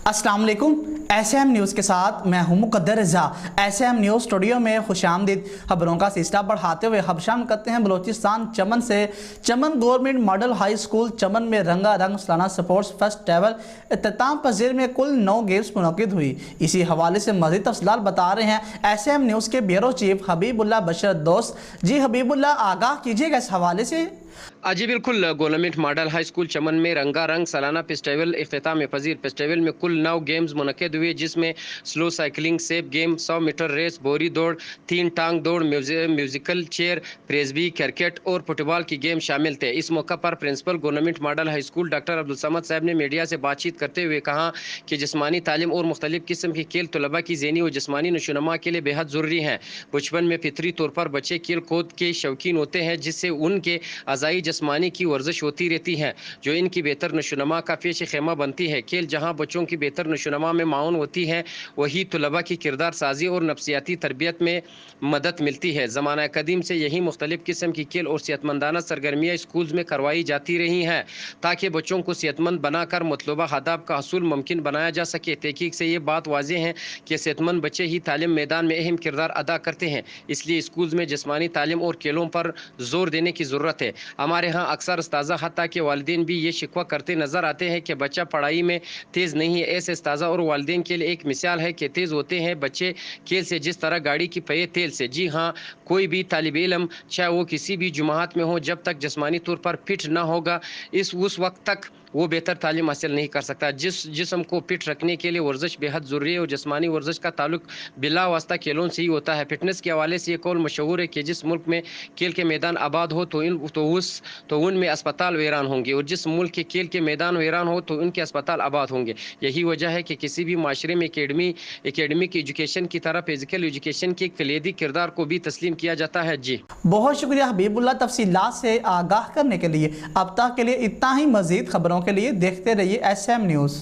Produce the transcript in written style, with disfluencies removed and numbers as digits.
अस्सलाम वालेकुम। SM news के साथ मैं हूं मुकद्दर रज़ा। SM न्यूज़ स्टूडियो में खुशामदीद। खबरों का सिलसिला बढ़ाते हुए खबशाम करते हैं बलूचिस्तान चमन से। चमन गवर्नमेंट मॉडल हाई स्कूल चमन में रंगा रंग सालाना स्पोर्ट्स फेस्टिवल इख्तिताम पजीर में कुल 9 गेम्स मुनक़िद हुई। इसी हवाले से मज़ीद तफसीलात बता रहे हैं SM न्यूज़ के ब्यूरो चीफ हबीबुल्लाह बशर दोस्त। जी हबीबुल्लाह, आगाह कीजिएगा इस हवाले से। जी बिल्कुल। गवर्नमेंट मॉडल हाई स्कूल चमन में रंगारंग सालाना फेस्टिवल इख्तिताम पजीर फेस्टिवल में कुल 9 गेम्स मुनक़िद हुए, जिसमें स्लो साइकिलिंग, सेब गेम, 100 मीटर रेस, बोरी दौड़, 3 टांग दौड़, म्यूजिकल चेयर, फ्रेस्बी, क्रिकेट और फुटबॉल की गेम शामिल थे। इस मौका पर principal government model high school doctor Abdul Samad साहब ने मीडिया से बातचीत करते हुए कहा कि जिस्मानी तालीम और मुख्तलिफ किस्म के खेल तलबा की ज़हनी और जिस्मानी नशोनमा के लिए बेहद ज़रूरी हैं। बचपन में फितरी तौर पर बच्चे खेल कूद के शौकीन होते हैं, जिससे उनके अज़ाई जिस्मानी की वर्जिश होती रहती है, जो इनकी बेहतर नशोनमा का पेश खेमा बनती है। खेल जहाँ बच्चों की बेहतर नशोनमा में माउन होती है, वही तलबा की किरदार साजी और नफ्सियाती तरबियत में मदद मिलती है। ज़माना कदीम से यही मुख्तलिफ किस्म की खेल और सेहतमंदाना सरगर्मियाँ स्कूल्स में करवाई जाती रही हैं, ताकि बच्चों को सेहतमंद बनाकर मतलूबा हदाफ का हसूल मुमकिन बनाया जा सके। तहकीक से ये बात वाज़ेह है कि सेहतमंद बच्चे ही तालीम मैदान में अहम किरदार अदा करते हैं, इसलिए स्कूल्स में जिस्मानी तालीम और खेलों पर जोर देने की ज़रूरत है। हमारे यहाँ अक्सर उस्ताज़ा हत्ता के वालिदैन भी ये शिकवा करते नज़र आते हैं कि बच्चा पढ़ाई में तेज़ नहीं है। ऐसे उस्ताज़ा और वालिदैन के लिए एक मिसाल है कि तेज़ होते हैं बच्चे खेल से, जिस तरह गाड़ी की पहिए तेल से। जी हाँ, कोई भी तालिब इल्म चाहे वो किसी भी जुमात में हो, जब तक जिस्मानी तौर पर फिट ना होगा उस वक्त तक वो बेहतर तालीम हासिल नहीं कर सकता। जिस्म को फिट रखने के लिए वर्जिश बेहद ज़रूरी है और जिस्मानी वर्जिश का ताल्लुक बिला वास्ता खेलों से ही होता है। फिटनेस के हवाले से ये कौल मशहूर है कि जिस मुल्क में खेल के मैदान आबाद हो तो उनमें अस्पताल वीरान होंगे, और जिस मुल्क के खेल के मैदान वीरान हो तो उनके अस्पताल आबाद होंगे। यही वजह है कि किसी भी माशरे में एकेडमिक एजुकेशन की तरह फिजिकल एजुकेशन के कलीदी किरदार को भी तस्लीम किया जाता है। जी बहुत शुक्रिया हबीबुल्लाह तफसीलात से आगाह करने के लिए। अब तक के लिए इतना ही। मजीद खबरों के लिए देखते रहिए SM न्यूज़।